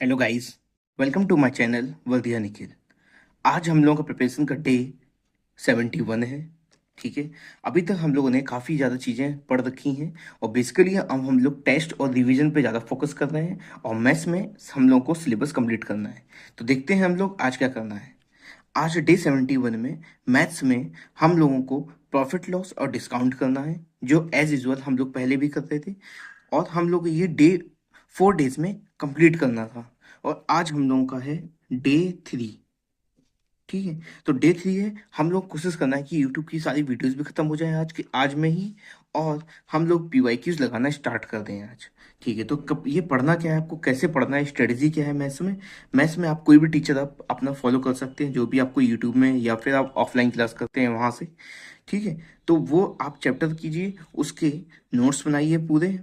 Hello guys, welcome to my channel Vardiya Nikhil. आज हम लोगों का प्रिपरेशन का डे 71 है। ठीक है। अभी तक हम लोगों ने काफ़ी ज़्यादा चीज़ें पढ़ रखी हैं और बेसिकली अब हम लोग टेस्ट और रिवीजन पे ज़्यादा फोकस कर रहे हैं और मैथ्स में हम लोगों को सिलेबस कंप्लीट करना है। तो देखते हैं हम लोग आज क्या करना है। आज डे 71 में मैथ्स में हम लोगों को प्रॉफिट लॉस और डिस्काउंट करना है, जो एज यूजल हम लोग पहले भी करते थे और हम लोग ये डे 4 डेज में कंप्लीट करना था। और आज हम लोगों का है डे 3। ठीक है। तो डे 3 है, हम लोग कोशिश करना है कि यूट्यूब की सारी वीडियोस भी खत्म हो जाए आज में ही, और हम लोग पीवाईक्यूज लगाना स्टार्ट कर दें आज। ठीक है। तो कब ये पढ़ना क्या है, आपको कैसे पढ़ना है, स्ट्रेटजी क्या है मैथ्स में आप कोई भी टीचर आप अपना फॉलो कर सकते हैं, जो भी आपको यूट्यूब में या फिर आप ऑफलाइन क्लास करते हैं वहाँ से। ठीक है। तो वो आप चैप्टर कीजिए, उसके नोट्स बनाइए पूरे।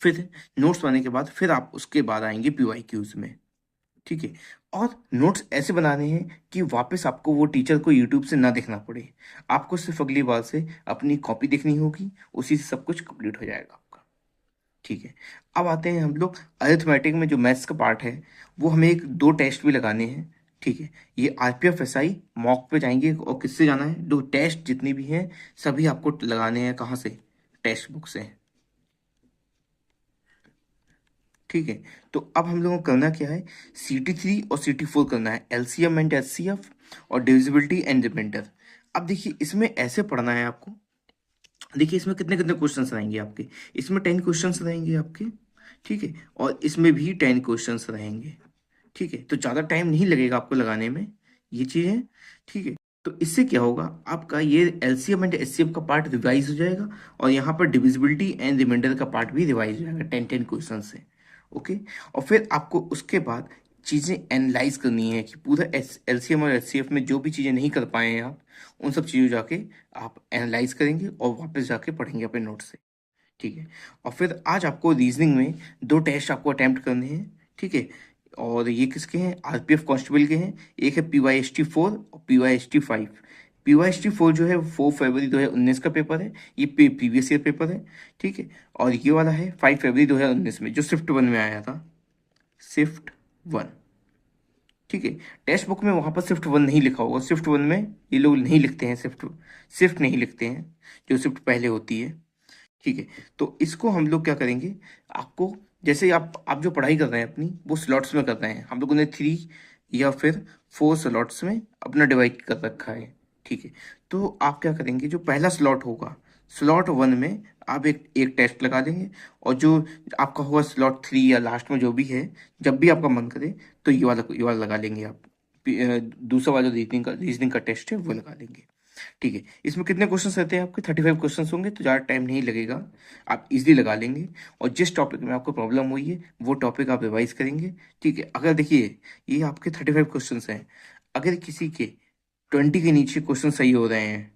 फिर नोट्स बनाने के बाद फिर आप उसके बाद आएंगे पीवाईक्यूज में। ठीक है। और नोट्स ऐसे बनाने हैं कि वापस आपको वो टीचर को यूट्यूब से ना देखना पड़े। आपको सिर्फ अगली बार से अपनी कॉपी देखनी होगी, उसी से सब कुछ कंप्लीट हो जाएगा आपका। ठीक है। अब आते हैं हम लोग अरिथमेटिक में, जो मैथ्स का पार्ट है वो हमें एक दो टेस्ट भी लगाने हैं। ठीक है। ये आरपीएफ एसआई मॉक पे जाएंगे और किससे जाना है, दो टेस्ट जितनी भी हैं सभी आपको लगाने हैं। कहाँ से? टेक्स्ट बुक से। ठीक है। तो अब हम लोगों को करना क्या है, CT3 और CT4 करना है, एलसीएम एंड एचसीएफ और डिविजिबिलिटी एंड रिमाइंडर। अब देखिए इसमें ऐसे पढ़ना है आपको। देखिए इसमें कितने कितने क्वेश्चंस रहेंगे आपके। इसमें 10 क्वेश्चंस रहेंगे आपके। ठीक है। और इसमें भी 10 क्वेश्चंस रहेंगे। ठीक है। तो ज़्यादा टाइम नहीं लगेगा आपको लगाने में ये चीज़ें। ठीक है। तो इससे क्या होगा, आपका ये एलसीएम एंड एचसीएफ का पार्ट रिवाइज हो जाएगा और यहाँ पर डिविजिबिलिटी एंड रिमाइंडर का पार्ट भी रिवाइज हो जाएगा 10 10 क्वेश्चन से। ओके। और फिर आपको उसके बाद चीज़ें एनालाइज करनी है कि पूरा एलसीएम और एचसीएफ में जो भी चीज़ें नहीं कर पाए हैं आप, उन सब चीज़ों जाके आप एनालाइज करेंगे और वापस जाके पढ़ेंगे अपने नोट से। ठीक है। और फिर आज आपको रीजनिंग में दो टेस्ट आपको अटेम्प्ट करने हैं। ठीक है। और ये किसके हैं, आरपीएफ कांस्टेबल के हैं। एक है PYST 4 और PYST 5। PYST 4 जो है 4 फरवरी 2019 का पेपर है, ये प्रीवियस ईयर पेपर है। ठीक है। और ये वाला है 5 फरवरी 2019 में, जो स्विफ्ट 1 में आया था। स्विफ्ट 1। ठीक है। टेक्स्ट बुक में वहां पर स्विफ्ट 1 नहीं लिखा होगा। स्विफ्ट 1 में ये लोग नहीं लिखते हैं, स्विफ्ट नहीं लिखते हैं, जो स्विफ्ट पहले होती है। ठीक है। तो इसको हम लोग क्या करेंगे, आपको जैसे आप जो पढ़ाई कर रहे हैं अपनी, वो स्लॉट्स में कर रहे हैं। हम लोगों ने 3 या फिर 4 स्लॉट्स में अपना डिवाइड कर रखा है। ठीक है। तो आप क्या करेंगे, जो पहला स्लॉट होगा, स्लॉट 1 में आप एक एक टेस्ट लगा देंगे। और जो आपका होगा स्लॉट 3 या लास्ट में जो भी है, जब भी आपका मन करे तो ये वाला लगा लेंगे आप। दूसरा वाला रीजनिंग का टेस्ट है वो लगा लेंगे। ठीक है। इसमें कितने क्वेश्चंस रहते हैं आपके, 35 क्वेश्चंस होंगे, तो ज़्यादा टाइम नहीं लगेगा, आप इजीली लगा लेंगे। और जिस टॉपिक में आपको प्रॉब्लम हुई है वो टॉपिक आप रिवाइज करेंगे। ठीक है। अगर देखिए ये आपके 35 क्वेश्चंस हैं, अगर किसी के 20 के नीचे क्वेश्चन सही हो रहे हैं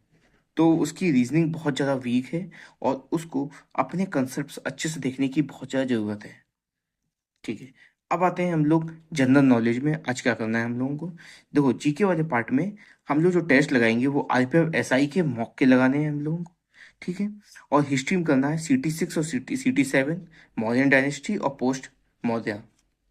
तो उसकी रीजनिंग बहुत ज़्यादा वीक है और उसको अपने कंसेप्ट अच्छे से देखने की बहुत ज़्यादा ज़रूरत है। ठीक है। अब आते हैं हम लोग जनरल नॉलेज में। आज क्या करना है हम लोगों को, देखो जीके वाले पार्ट में हम लोग जो टेस्ट लगाएंगे वो आईपीएफ एसआई के मॉक के लगाने हैं हम लोगों को। ठीक है। और हिस्ट्री में करना है CT 6 और CT 7, मौर्यन डायनेस्टी और पोस्ट मौर्य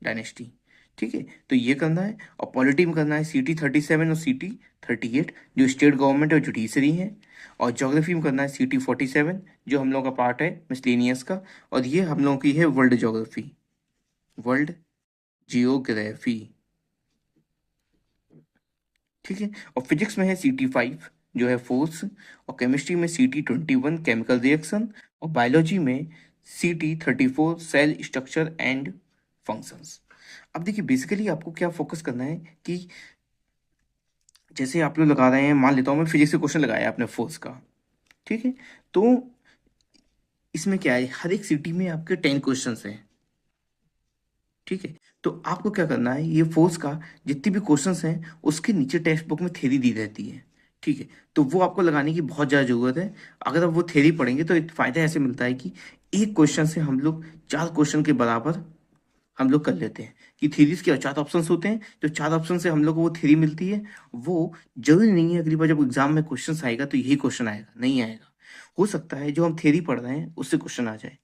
डायनेस्टी। ठीक है। तो ये करना है। और पॉलिटी में करना है CT 37 और CT 38, जो स्टेट गवर्नमेंट और जुडिशरी है। और ज्योग्राफी में करना है CT 47, जो हम लोगों का पार्ट है मिसलेनियस का, और ये हम लोगों की है वर्ल्ड ज्योग्राफी, वर्ल्ड जियोग्राफी। ठीक है। और फिजिक्स में है CT 5, जो है फोर्स। और केमिस्ट्री में CT 21, केमिकल रिएक्शन। और बायोलॉजी में CT 34, cell structure and functions. अब देखिए बेसिकली आपको क्या फोकस करना है कि जैसे आप लोग लगा रहे हैं, मान लेता हूँ मैं फिजिक्स से क्वेश्चन लगाया आपने फोर्स का। ठीक है। तो इसमें क्या है, हर एक सिटी में आपके 10 क्वेश्चन हैं। ठीक है। तो आपको क्या करना है, ये फोर्स का जितने भी क्वेश्चंस हैं उसके नीचे टेक्स्ट बुक में थ्योरी दी रहती है। ठीक है। तो वो आपको लगाने की बहुत ज़्यादा ज़रूरत है। अगर आप वो थ्योरी पढ़ेंगे तो एक फ़ायदा ऐसे मिलता है कि एक क्वेश्चन से हम लोग 4 क्वेश्चन के बराबर हम लोग कर लेते हैं। कि थ्योरीज के 4 ऑप्शंस होते हैं, जो 4 ऑप्शन से हम लोग को वो थ्योरी मिलती है। वो जरूरी नहीं है अगली बार जब एग्जाम में क्वेश्चन आएगा तो यही क्वेश्चन आएगा, नहीं आएगा। हो सकता है जो हम थ्योरी पढ़ रहे हैं उससे क्वेश्चन आ जाए।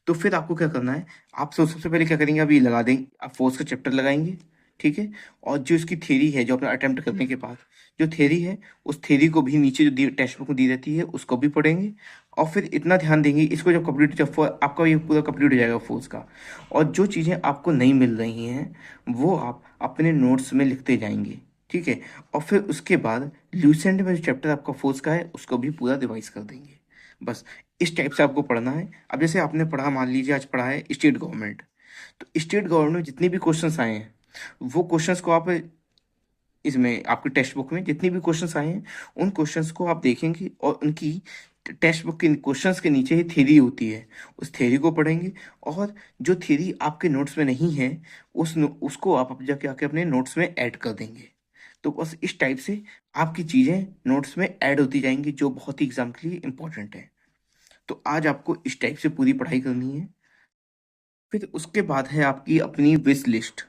तो फिर आपको क्या करना है, आप सबसे पहले क्या करेंगे, आप ये लगा देंगे, आप फोर्स का चैप्टर लगाएंगे, ठीक है। और जो इसकी थ्योरी है, जो अपना अटेम्प्ट करने के बाद जो थ्योरी है, उस थ्योरी को भी नीचे जो टेक्स्ट बुक में दी रहती है उसको भी पढ़ेंगे। और फिर इतना ध्यान देंगे, इसको जब कंप्लीट, जब आपका ये पूरा कंप्लीट हो जाएगा फोर्स का, और जो चीज़ें आपको नहीं मिल रही हैं वो आप अपने नोट्स में लिखते जाएंगे, ठीक है। और फिर उसके बाद ल्यूसेंट में जो चैप्टर आपका फोर्स का है उसको भी पूरा रिवाइज कर देंगे। बस इस टाइप से आपको पढ़ना है। अब जैसे आपने पढ़ा, मान लीजिए आज पढ़ा है स्टेट गवर्नमेंट, तो स्टेट गवर्नमेंट में जितने भी क्वेश्चंस आए हैं वो क्वेश्चंस को आप इसमें आपके टेक्स्ट बुक में जितने भी क्वेश्चंस आए हैं उन क्वेश्चंस को आप देखेंगे, और उनकी टेक्स्ट बुक के क्वेश्चंस के नीचे ही थ्योरी होती है, उस थ्योरी को पढ़ेंगे। और जो थ्योरी आपके नोट्स में नहीं है उसको आप अब जाके आके अपने नोट्स में ऐड कर देंगे। तो बस इस टाइप से आपकी चीज़ें नोट्स में ऐड होती जाएंगी, जो बहुत ही एग्जाम के लिए इम्पोर्टेंट है। तो आज आपको इस टाइप से पूरी पढ़ाई करनी है। फिर उसके बाद है आपकी अपनी विश लिस्ट।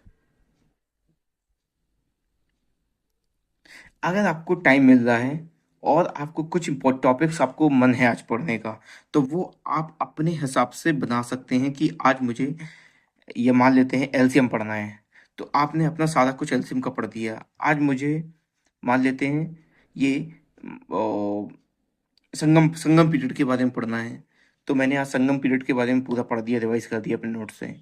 अगर आपको टाइम मिल रहा है और आपको कुछ इम्पोर्टेंट टॉपिक्स आपको मन है आज पढ़ने का, तो वो आप अपने हिसाब से बना सकते हैं कि आज मुझे, ये मान लेते हैं एलसीएम पढ़ना है, तो आपने अपना सारा कुछ एलसीएम का पढ़ दिया। आज मुझे मान लेते हैं ये संगम संगम पीरियड के बारे में पढ़ना है, तो मैंने आज संगम पीरियड के बारे में पूरा पढ़ दिया, रिवाइज कर दिया अपने नोट से,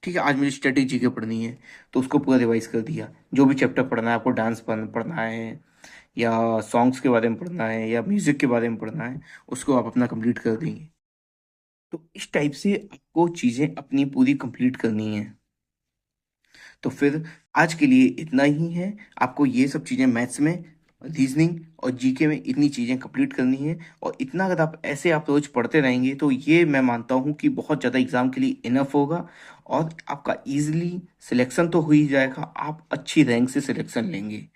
ठीक है। आज मुझे स्ट्रेटेजी के पढ़नी है तो उसको पूरा रिवाइज कर दिया। जो भी चैप्टर पढ़ना है, आपको डांस पढ़ना है या सॉन्ग्स के बारे में पढ़ना है या म्यूजिक के बारे में पढ़ना है, उसको आप अपना कंप्लीट कर देंगे। तो इस टाइप से आपको चीज़ें अपनी पूरी कंप्लीट करनी है। तो फिर आज के लिए इतना ही है। आपको ये सब चीज़ें मैथ्स में, रीजनिंग और जीके में इतनी चीज़ें कंप्लीट करनी है, और इतना अगर आप ऐसे आप रोज पढ़ते रहेंगे तो ये मैं मानता हूँ कि बहुत ज़्यादा एग्जाम के लिए इनफ होगा, और आपका इजीली सिलेक्शन तो हो ही जाएगा, आप अच्छी रैंक से सिलेक्शन लेंगे।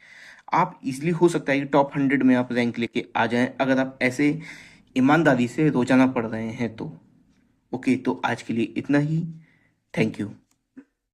आप इजीली, हो सकता है कि टॉप 100 में आप रैंक लेके आ जाएं अगर आप ऐसे ईमानदारी से रोजाना पढ़ रहे हैं तो। ओके, तो आज के लिए इतना ही। Thank you.